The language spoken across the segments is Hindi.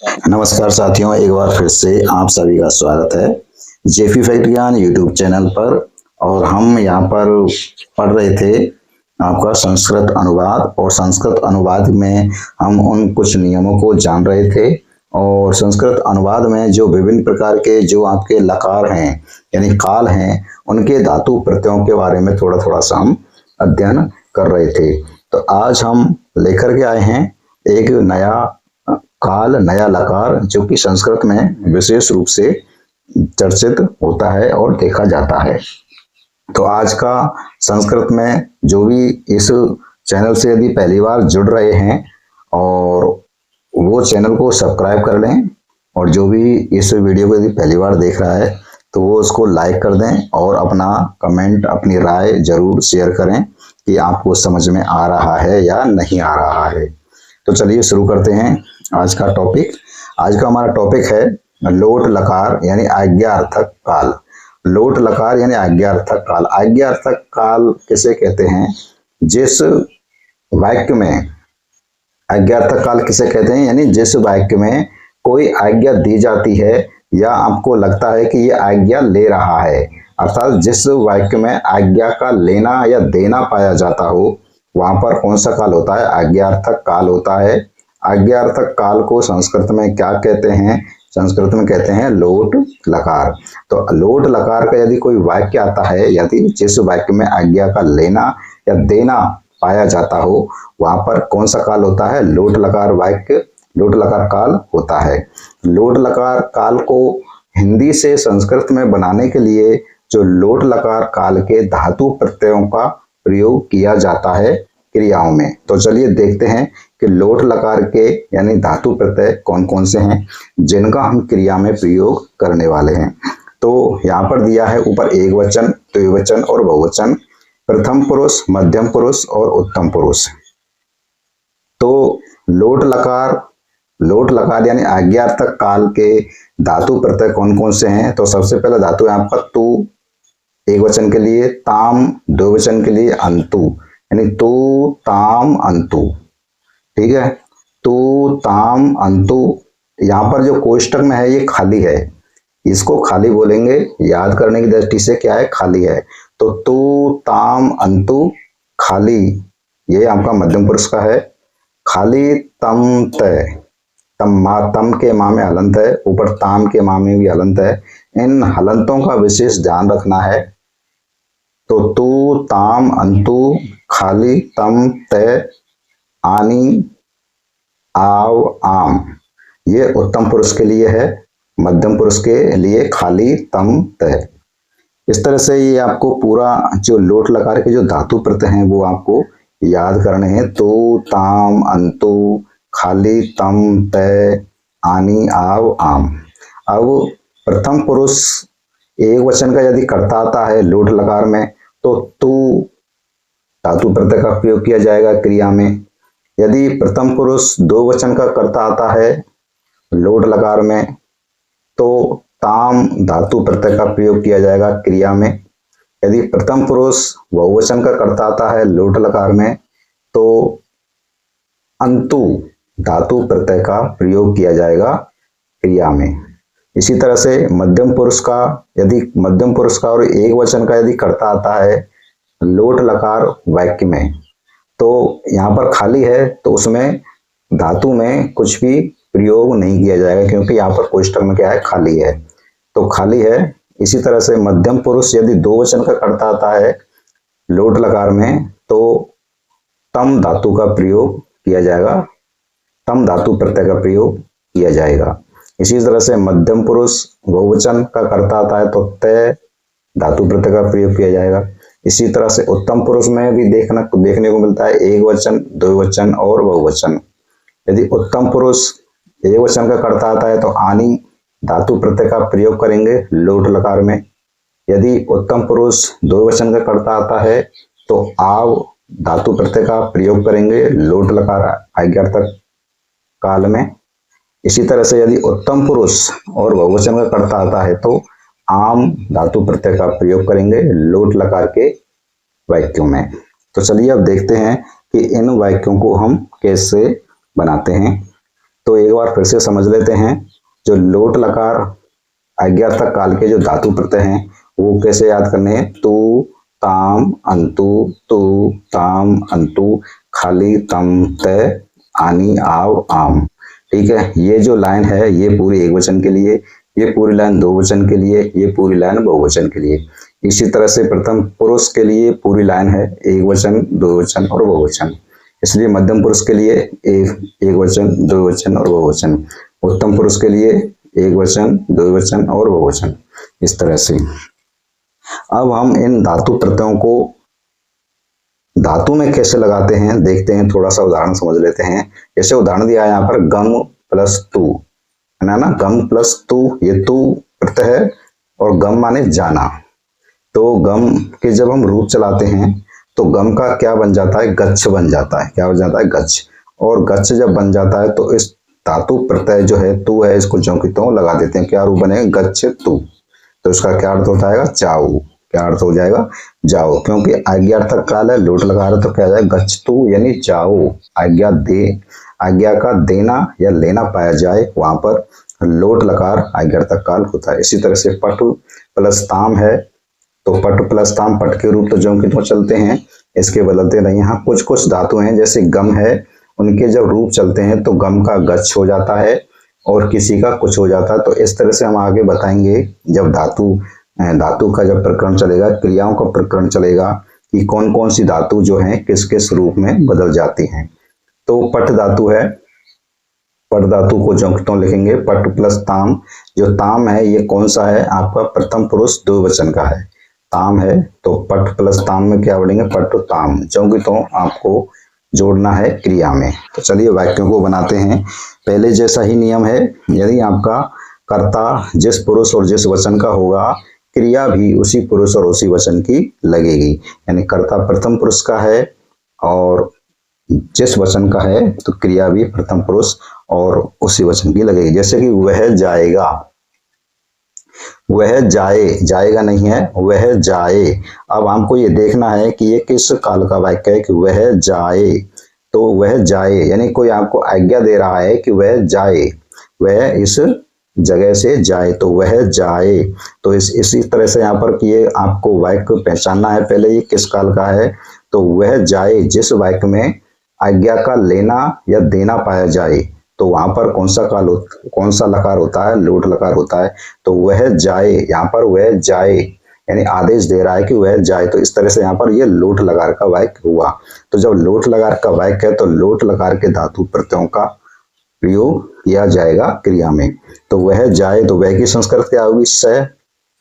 नमस्कार साथियों, एक बार फिर से आप सभी का स्वागत है जेपी फैक्ट ज्ञान यूट्यूब चैनल पर। और हम यहाँ पर पढ़ रहे थे आपका संस्कृत अनुवाद, और संस्कृत अनुवाद में हम उन कुछ नियमों को जान रहे थे। और संस्कृत अनुवाद में जो विभिन्न प्रकार के जो आपके लकार हैं यानी काल हैं, उनके धातु प्रत्ययों के बारे में थोड़ा थोड़ा सा हम अध्ययन कर रहे थे। तो आज हम लेकर के आए हैं एक नया काल, नया लकार, जो कि संस्कृत में विशेष रूप से चर्चित होता है और देखा जाता है। तो आज का संस्कृत में जो भी इस चैनल से यदि पहली बार जुड़ रहे हैं, और वो चैनल को सब्सक्राइब कर लें, और जो भी इस वीडियो को यदि पहली बार देख रहा है तो वो उसको लाइक कर दें और अपना कमेंट, अपनी राय जरूर शेयर करें कि आपको समझ में आ रहा है या नहीं आ रहा है। तो चलिए शुरू करते हैं आज का टॉपिक। आज का हमारा टॉपिक है लोट लकार यानी आज्ञार्थक काल। लोट लकार यानी आज्ञार्थक काल। आज्ञार्थक काल किसे कहते हैं? जिस वाक्य में आज्ञार्थक काल किसे कहते हैं, यानी जिस वाक्य में कोई आज्ञा दी जाती है या आपको लगता है कि ये आज्ञा ले रहा है, अर्थात जिस वाक्य में आज्ञा का लेना या देना पाया जाता हो, वहां पर कौन सा काल होता है? आज्ञार्थक काल होता है। आज्ञार्थक काल को संस्कृत में क्या कहते हैं? संस्कृत में कहते हैं लोट लकार। तो लोट लकार का यदि कोई वाक्य आता है, यदि जिस वाक्य में आज्ञा का लेना या देना पाया जाता हो, वहां पर कौन सा काल होता है? लोट लकार वाक्य, लोट लकार काल होता है। लोट लकार काल को हिंदी से संस्कृत में बनाने के लिए जो लोट लकार काल के धातु प्रत्ययों का प्रयोग किया जाता है क्रियाओं में। तो चलिए देखते हैं कि लोट लकार के यानी धातु प्रत्यय कौन कौन से हैं जिनका हम क्रिया में प्रयोग करने वाले हैं। तो यहाँ पर दिया है ऊपर एक वचन, द्विवचन और बहुवचन, प्रथम पुरुष, मध्यम पुरुष और उत्तम पुरुष। तो लोट लकार यानी आज्ञार्थक काल के धातु प्रत्यय कौन कौन से हैं? तो सबसे पहला धातु है आपका तू एक वचन के लिए, ताम द्विवचन के लिए, अंतु यानी तू ताम अंतु। ठीक है, तू ताम अंतु। यहाँ पर जो कोष्टक में है ये खाली है, इसको खाली बोलेंगे, याद करने की दृष्टि से क्या है? खाली है। तो तू ताम अंतु खाली, ये आपका मध्यम पुरुष का है। खाली तम तय, तम के माँ में हलंत है, ऊपर ताम के माँ में भी हलंत है। इन हलंतों का विशेष ध्यान रखना है। तो तू ताम अंतु खाली तम तय आनी आव आम, ये उत्तम पुरुष के लिए है, मध्यम पुरुष के लिए खाली तम तय। इस तरह से ये आपको पूरा जो लोट लकार के जो धातु प्रत्यय हैं वो आपको याद करने हैं। तू ताम अंतु खाली तम तय आनी आव आम। अब प्रथम पुरुष एक वचन का यदि कर्ता आता है लोट लकार में, तो तू धातु प्रत्यय का प्रयोग किया जाएगा क्रिया में। यदि प्रथम पुरुष दो वचन का कर्ता आता है लोट लकार में, तो ताम धातु प्रत्यय का प्रयोग किया जाएगा क्रिया में। यदि प्रथम पुरुष बहुवचन का कर्ता आता है लोट लकार में, तो अंतु धातु प्रत्यय का प्रयोग किया जाएगा क्रिया में। इसी तरह से मध्यम पुरुष का और एक वचन का यदि कर्ता आता है लोट लकार वाक्य में, तो यहाँ पर खाली है, तो उसमें धातु में कुछ भी प्रयोग नहीं किया जाएगा, क्योंकि यहाँ पर कोष्टक में क्या है? खाली है, तो खाली है। इसी तरह से मध्यम पुरुष यदि दो वचन का कर्ता आता है लोट लकार में, तो तम धातु का प्रयोग किया जाएगा, तम धातु प्रत्यय का प्रयोग किया जाएगा। इसी तरह से मध्यम पुरुष बहुवचन का कर्ता आता है तो तय धातु प्रत्यय का प्रयोग किया जाएगा। इसी तरह से उत्तम पुरुष में भी देखने को मिलता है एक वचन, द्विवचन और बहुवचन। यदि उत्तम पुरुष एक वचन का कर्ता आता है तो आनी धातु प्रत्यय का प्रयोग करेंगे लोट लकार में। यदि उत्तम पुरुष दो वचन का कर्ता आता है तो आव धातु प्रत्यय का प्रयोग करेंगे लोट लकार आज्ञार्थक काल में। इसी तरह से यदि उत्तम पुरुष और बहुवचन का कर्ता आता है तो आम धातु प्रत्यय का प्रयोग करेंगे लोट लकार के वाक्यों में। तो चलिए अब देखते हैं कि इन वाक्यों को हम कैसे बनाते हैं। तो तो एक बार फिर से समझ लेते हैं। जो लोट लकार आज्ञार्थक काल के जो धातु प्रत्यय हैं वो कैसे याद करने हैं। तू ताम अंतु, तू ताम अंतु, खाली तम तय, आनी आव आम। ठीक है, ये जो लाइन है ये पूरी एक वचन के लिए, ये पूरी लाइन दो वचन के लिए, ये पूरी लाइन बहुवचन के लिए। इसी तरह से प्रथम पुरुष के लिए पूरी लाइन है एक वचन, दो वचन और बहुवचन। इसलिए मध्यम पुरुष के लिए एक वचन, दो वचन और बहुवचन। उत्तम पुरुष के लिए एक वचन, दो वचन और बहुवचन। इस तरह से अब हम इन धातु प्रत्ययों को धातु में कैसे लगाते हैं देखते हैं। थोड़ा सा उदाहरण समझ लेते हैं। जैसे उदाहरण दिया है यहाँ पर गम प्लस तू, है ना। गम प्लस तू, ये तू प्रत्यय है और गम माने जाना। तो गम के जब हम रूप चलाते हैं तो गम का क्या बन जाता है, गच्छ बन जाता है। क्या बन जाता है, गच्छ। और गच्छ जब बन जाता है तो इस धातु प्रत्यय जो है तू है, इसको ज्यों की त्यों लगा देते हैं। क्या रूप बनेगा, गच्छ तू। तो इसका क्या अर्थ होता है, जाओ। क्या अर्थ हो जाएगा, जाओ। क्योंकि आज्ञार्थक काल है, लोट लगा रहे तो क्या जाएगा, गच्छ तू यानी जाओ। आज्ञा दे, आज्ञा का देना या लेना पाया जाए, वहां पर लोट लकार आज्ञार्थक काल होता है। इसी तरह से पट प्लस ताम है, तो पट प्लस ताम, पट के रूप तो ज्यों की त्यों चलते हैं, इसके बदलते नहीं। यहाँ कुछ कुछ धातु हैं जैसे गम है, उनके जब रूप चलते हैं तो गम का गच्छ हो जाता है और किसी का कुछ हो जाता है। तो इस तरह से हम आगे बताएंगे जब धातु का जब प्रकरण चलेगा, क्रियाओं का प्रकरण चलेगा कि कौन कौन सी धातु जो है किस किस रूप में बदल जाती हैं। तो पट धातु है, पट धातु को ज्यों की त्यों लिखेंगे। पट प्लस ताम, जो ताम है ये कौन सा है आपका, प्रथम पुरुष दो वचन का है। ताम है तो पट प्लस ताम में क्या बढ़ेंगे, पट ताम। ज्यों की त्यों आपको जोड़ना है क्रिया में। तो चलिए वाक्यों को बनाते हैं। पहले जैसा ही नियम है, यदि आपका कर्ता जिस पुरुष और जिस वचन का होगा, क्रिया भी उसी पुरुष और उसी वचन की लगेगी। यानी कर्ता प्रथम पुरुष का है और जिस वचन का है तो क्रिया भी प्रथम पुरुष और उसी वचन की लगेगी। जैसे कि वह जाएगा, वह जाए, जाएगा नहीं है, वह जाए। अब हमको ये देखना है कि ये किस काल का वाक्य है कि वह जाए। तो वह जाए यानी कोई आपको आज्ञा दे रहा है कि वह जाए, वह इस जगह से जाए, तो वह जाए। तो इसी तरह से यहाँ पर ये आपको वाक्य पहचानना है पहले ये किस काल का है। तो वह जाए जिस वाक्य में आज्ञा का लेना या देना पाया जाए, तो वहां पर कौन सा लकार होता है, लोट लकार होता है। तो वह जाए, यहाँ पर वह जाए यानी आदेश दे रहा है कि वह जाए। तो इस तरह से यहाँ पर यह लोट लकार का वाक्य हुआ। तो जब लोट लकार का वाक्य है तो लोट लकार के धातु प्रत्ययों का प्रयोग किया जाएगा क्रिया में। तो वह जाए, तो वह की संस्कृत क्या होगी,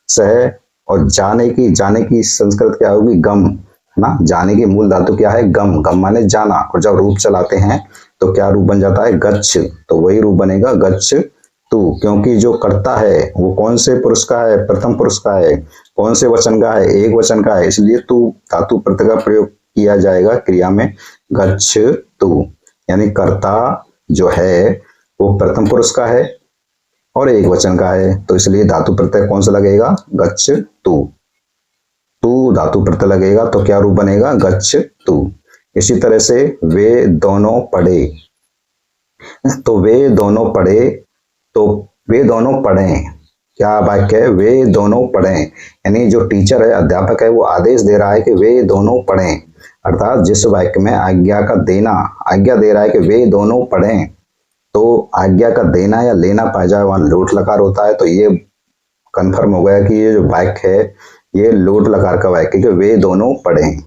सह। और जाने की संस्कृत क्या होगी, गम ना। जाने की मूल धातु क्या है, गम। गम माने जाना। और जब रूप चलाते हैं तो क्या रूप बन जाता है, गच्छ। तो वही रूप बनेगा गच्छ तू। क्योंकि जो कर्ता है वो कौन से पुरुष का है, प्रथम पुरुष का है। कौन से वचन का है, एक वचन का है। इसलिए तू धातु प्रत्यय का प्रयोग किया जाएगा क्रिया में, गच्छ तू। यानी कर्ता जो है वो प्रथम पुरुष का है और एक वचन का है। तो इसलिए धातु प्रत्यय कौन सा लगेगा, गच्छ तू। तू धातु प्रत्यय लगेगा तो क्या रूप बनेगा, गच्छ तू। इसी तरह से वे दोनों पढ़े, तो वे दोनों पढ़े, तो वे दोनों पढ़ें। क्या वाक्य है, वे दोनों पढ़ें। यानी जो टीचर है, अध्यापक है, वो आदेश दे रहा है कि वे दोनों पढ़ें। अर्थात जिस वाक्य में आज्ञा का देना, आज्ञा दे रहा है कि वे दोनों पढ़ें, तो आज्ञा का देना या लेना पाया जाए वहां लोट लकार होता है। तो ये कंफर्म हो गया कि ये जो वाक्य है ये लोट लकार का वाक्य है कि वे दोनों पढ़ें।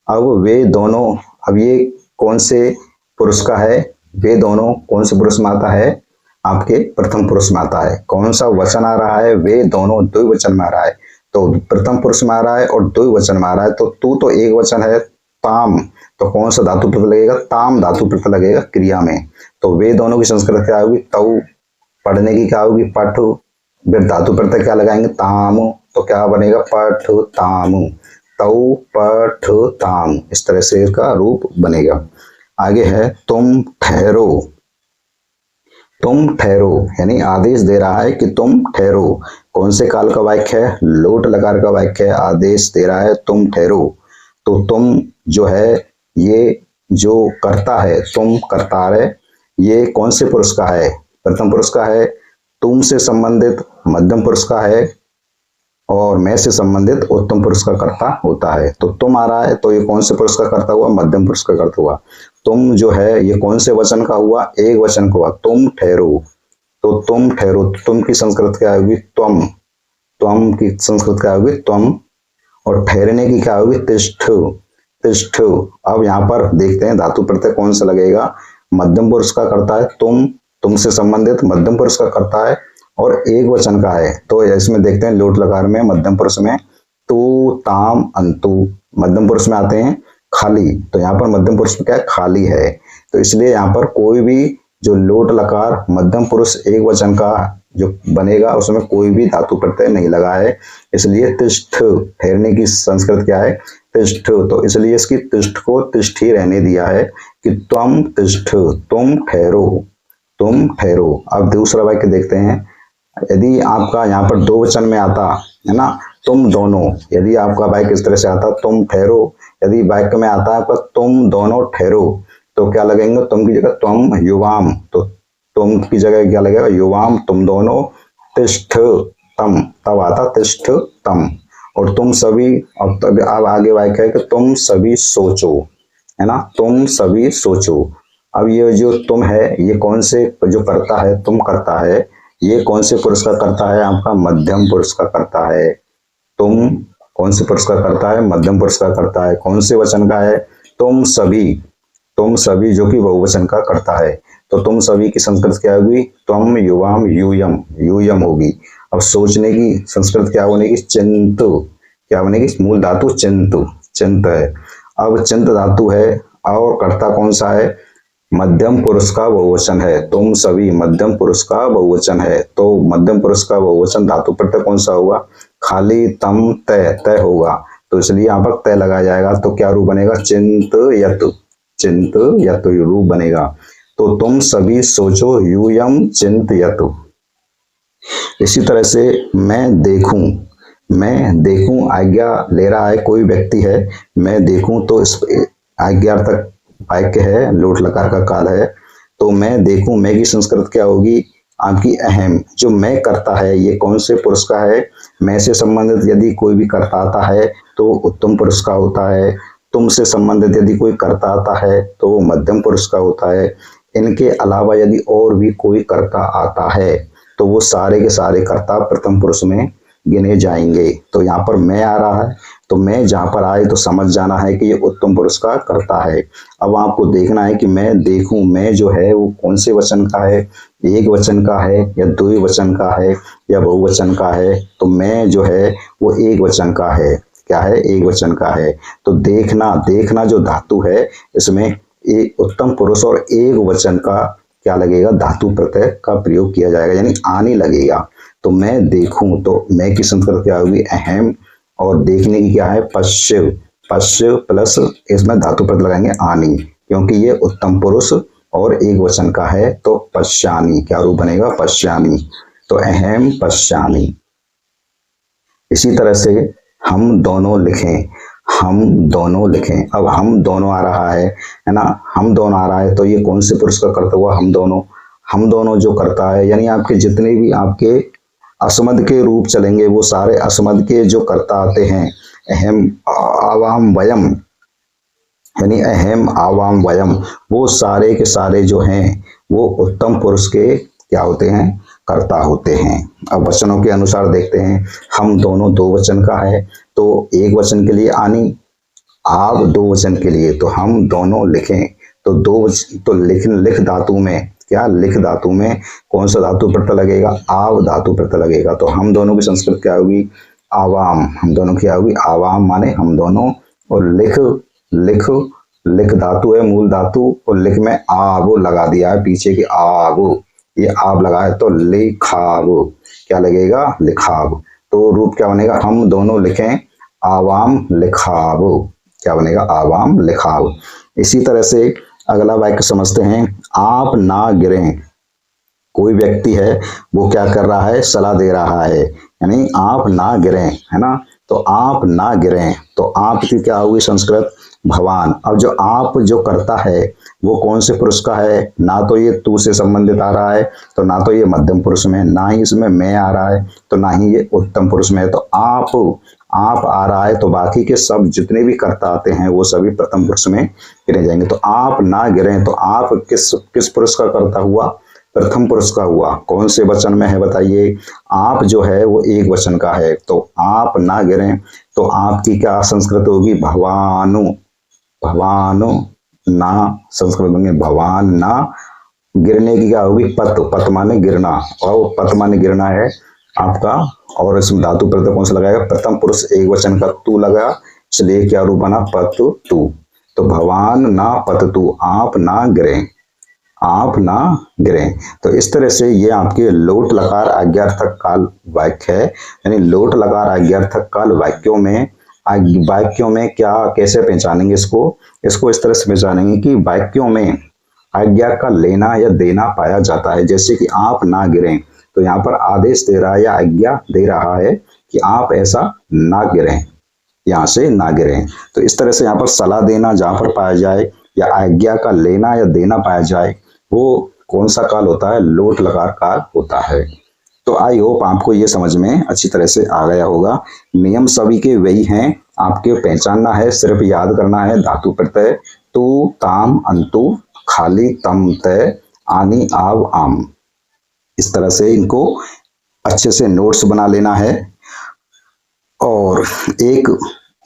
अब वे दोनों, अब ये कौन से पुरुष का है, वे दोनों कौन से पुरुष में आता है, आपके प्रथम पुरुष में आता है। कौन सा वचन आ रहा है, वे दोनों द्विवचन में आ रहा है। तो प्रथम पुरुष में आ रहा है और द्विवचन में आ रहा है। तो तू तो एक वचन है, ताम। तो कौन सा धातु प्रत्यय लगेगा, ताम धातु प्रत्यय लगेगा क्रिया में। तो वे दोनों की संस्कृत क्या होगी, तऊ। पढ़ने की क्या होगी, पठ। फिर धातु प्रत्यय क्या लगाएंगे, ताम। तो क्या बनेगा, पठ ताम। तऊ पठ ताम। इस तरह से इसका रूप बनेगा। आगे है तुम ठहरो। तुम ठहरो यानी आदेश दे रहा है कि तुम ठहरो। कौन से काल का वाक्य है, लोट लकार का वाक्य है। आदेश दे रहा है तुम ठहरो। तो तुम जो है ये जो करता है, तुम कर्ता है, ये कौन से पुरुष का है? प्रथम पुरुष का है, तुम से संबंधित मध्यम पुरुष का है, और मैं से संबंधित उत्तम पुरुष का कर्ता होता है। तो तुम आ रहा है तो ये कौन से पुरुष का कर्ता हुआ? मध्यम पुरुष का कर्ता हुआ। तुम जो है ये कौन से वचन का हुआ? एक वचन का हुआ। तुम ठहरो, तो तुम ठहरो, तुम की संस्कृत क्या होगी? त्वम। त्वम की संस्कृत क्या होगी? त्वम। और ठहरने की क्या होगी? तिष्ठ। तिष्ठ। अब यहाँ पर देखते हैं धातु प्रत्यय कौन सा लगेगा। मध्यम पुरुष का कर्ता है तुम, तुमसे संबंधित मध्यम पुरुष का कर्ता है और एक वचन का है। तो इसमें देखते हैं लोट लकार में मध्यम पुरुष में तू, ताम, अंतु मध्यम पुरुष में आते हैं खाली। तो यहाँ पर मध्यम पुरुष में क्या है? खाली है। तो इसलिए यहाँ पर कोई भी जो लोट लकार मध्यम पुरुष एक वचन का जो बनेगा उसमें कोई भी धातु प्रत्यय नहीं लगा है, इसलिए तिष्ठ। ठहरने की संस्कृत क्या है? तिष्ठ। तो इसलिए इसकी तिष्ठ को तिष्ठ ही रहने दिया है कि त्वम तिष्ठ, तुम ठहरो, तुम ठहरो। अब दूसरा वाक्य देखते हैं। यदि आपका यहाँ पर दो वचन में आता है ना, तुम दोनों, यदि आपका वाक्य इस तरह से आता तुम ठहरो, यदि वाक्य में आता है आपका तुम दोनों ठहरो, तो क्या लगेंगे? तुम की जगह तुम युवाम, तो तुम की जगह क्या लगेगा? युवाम, तुम दोनों। तिष्ठ तम, तब आता तिष्ठ तम। और तुम सभी, अब आगे वाक्य है कि तुम सभी सोचो, है ना, तुम सभी सोचो। अब ये जो तुम है ये कौन से जो करता है? तुम करता है, ये कौन से पुरुष का करता है? आपका मध्यम पुरुष का करता है। तुम कौन से पुरुष का करता है? मध्यम पुरुष का करता है। कौन से वचन का है? तुम सभी, तुम सभी जो कि बहुवचन का करता है। तो तुम सभी की संस्कृत क्या होगी? त्वम युवाम, यूयम, यूयम होगी। अब सोचने की संस्कृत क्या बनेगी? चिंतु। क्या बनेगी? मूल धातु चिंतु, चिंत है। अब चिंत धातु है और कर्ता कौन सा है? मध्यम पुरुष का बहुवचन है। तुम सभी मध्यम पुरुष का बहुवचन है, तो मध्यम पुरुष का बहुवचन धातु प्रत्यय कौन सा होगा? खाली तम, तय, तय होगा। तो इसलिए यहाँ पर तय लगाया जाएगा। तो क्या रूप बनेगा? चिंत यतु, चिंत यतु रूप बनेगा। तो तुम सभी सोचो, यूयम चिंत यतु। इसी तरह से मैं देखूं, मैं देखूं आज्ञा ले रहा है कोई व्यक्ति है, मैं देखूं, तो इस आज्ञा तक वाक्य है, लोट लकार का काल है। तो मैं देखूं, मैं की संस्कृत क्या होगी? आपकी अहम। जो मैं करता है ये कौन से पुरुष का है? मैं से संबंधित यदि कोई भी कर्ता आता है तो उत्तम पुरुष का होता है। तुम से संबंधित यदि कोई कर्ता आता है तो वो मध्यम पुरुष का होता है। इनके अलावा यदि और भी कोई कर्ता आता है तो वो सारे के सारे कर्ता प्रथम पुरुष में गिने जाएंगे। तो यहाँ पर मैं आ रहा है, तो मैं जहां पर आए तो समझ जाना है कि ये उत्तम पुरुष का कर्ता है। अब आपको देखना है कि मैं देखूं, मैं जो है वो कौन से वचन का है? एक वचन का है या द्विवचन का है या बहुवचन का है? तो मैं जो है वो एक वचन का है। क्या है? एक वचन का है। तो देखना, देखना जो धातु है इसमें एक उत्तम पुरुष और एक वचन का क्या लगेगा? धातु प्रत्यय का प्रयोग किया जाएगा, यानी आने लगेगा। तो मैं देखूं, तो मैं की संस्कृत क्या होगी? अहम। और देखने की क्या है? पश्य। पश्य प्लस इसमें धातु प्रत्यय लगाएंगे आनी, क्योंकि ये उत्तम पुरुष और एक वचन का है। तो पश्यानी, क्या रूप बनेगा? पश्यानी। तो अहम पश्यानी। इसी तरह से हम दोनों लिखें, हम दोनों लिखें। अब हम दोनों आ रहा है ना, हम दोनों आ रहा है, तो ये कौन से पुरुष का करता हुआ? हम दोनों। हम दोनों जो करता है, यानी आपके जितने भी आपके असमद के रूप चलेंगे वो सारे असमद के जो कर्ता आते हैं, अहम, आवाम, वयम, यानी अहम, आवाम, वयम, वो सारे के सारे जो हैं वो उत्तम पुरुष के क्या होते हैं? कर्ता होते हैं। अब वचनों के अनुसार देखते हैं। हम दोनों दो वचन का है, तो एक वचन के लिए आनी, आप दो वचन के लिए तो हम दोनों लिखें। तो दो तो लिख धातु में क्या? लिख धातु में कौन सा धातु प्रत्यय लगेगा? आव धातु प्रत्यय लगेगा। तो हम दोनों की संस्कृत क्या होगी? आवाम। हम दोनों क्या होगी? आवाम माने हम दोनों। और लिख, लिख, लिख धातु है, मूल धातु, और लिख में आव लगा दिया है पीछे की आव, ये आव लगा है तो लिखाव। क्या लगेगा? लिखाव। तो रूप क्या बनेगा? हम दोनों लिखें, आवाम लिखाव। क्या बनेगा? आवाम लिखाव। इसी तरह से अगला वाक्य समझते हैं। आप ना गिरें, कोई व्यक्ति है वो क्या कर रहा है? सलाह दे रहा है, यानी आप ना गिरें, है ना। तो आप ना गिरें, तो आप की क्या होगी संस्कृत? भवान। अब जो आप जो करता है वो कौन से पुरुष का है? ना तो ये तू से संबंधित आ रहा है, तो ना तो ये मध्यम पुरुष में, ना ही इसमें मैं आ रहा है, तो ना ही ये उत्तम पुरुष में है। तो आप आ रहा है, तो बाकी के सब जितने भी कर्ता आते हैं वो सभी प्रथम पुरुष में गिने जाएंगे। तो आप ना गिरे तो आप किस पुरुष का कर्ता हुआ? प्रथम पुरुष का हुआ। कौन से वचन में है बताइए? आप जो है वो एक वचन का है, तो आप ना गिरें तो आपकी क्या संस्कृत होगी? भवानु। भवानु ना संस्कृत में भवान ना। गिरने की क्या होगी? पत। पत माने गिरना, और पत माने गिरना है आपका। और इसमें धातु प्रत्यय कौन सा लगाएगा? प्रथम पुरुष एक वचन का तू लगा, इसलिए क्या रूप बना? पत तू। तो भवान ना पत तू, आप ना गिरें, आप ना गिरें। तो इस तरह से ये आपके लोट लकार आज्ञार्थक काल वाक्य है। यानी लोट लकार आज्ञार्थक काल वाक्यों में क्या कैसे पहचानेंगे इसको इस तरह से पहचानेंगे कि वाक्यों में आज्ञा का लेना या देना पाया जाता है। जैसे कि आप ना गिरें, तो यहाँ पर आदेश दे रहा है या आज्ञा दे रहा है कि आप ऐसा ना गिरें, यहाँ से ना गिरें। तो इस तरह से यहाँ पर सलाह देना जहां पर पाया जाए या आज्ञा का लेना या देना पाया जाए, वो कौन सा काल होता है? लोट लकार काल होता है। तो आई होप आपको ये समझ में अच्छी तरह से आ गया होगा। नियम सभी के वही हैं, आपके पहचानना है, सिर्फ याद करना है। धातु प्रत्यय तू ताम अंतु, खाली तम तय, आनी आव आम। इस तरह से इनको अच्छे से नोट्स बना लेना है। और एक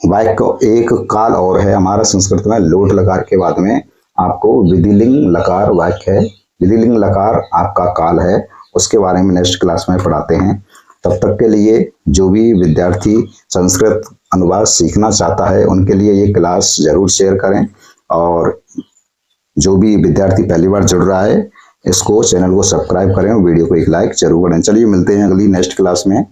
वाक्य एक काल और है हमारा संस्कृत में, लोट लकार के बाद में आपको विधिलिंग लकार वाक्य है। विधिलिंग लकार आपका काल है, उसके बारे में नेक्स्ट क्लास में पढ़ाते हैं। तब तक के लिए जो भी विद्यार्थी संस्कृत अनुवाद सीखना चाहता है उनके लिए ये क्लास जरूर शेयर करें। और जो भी विद्यार्थी पहली बार जुड़ रहा है इसको चैनल को सब्सक्राइब करें और वीडियो को एक लाइक जरूर करें। चलिए मिलते हैं अगली नेक्स्ट क्लास में।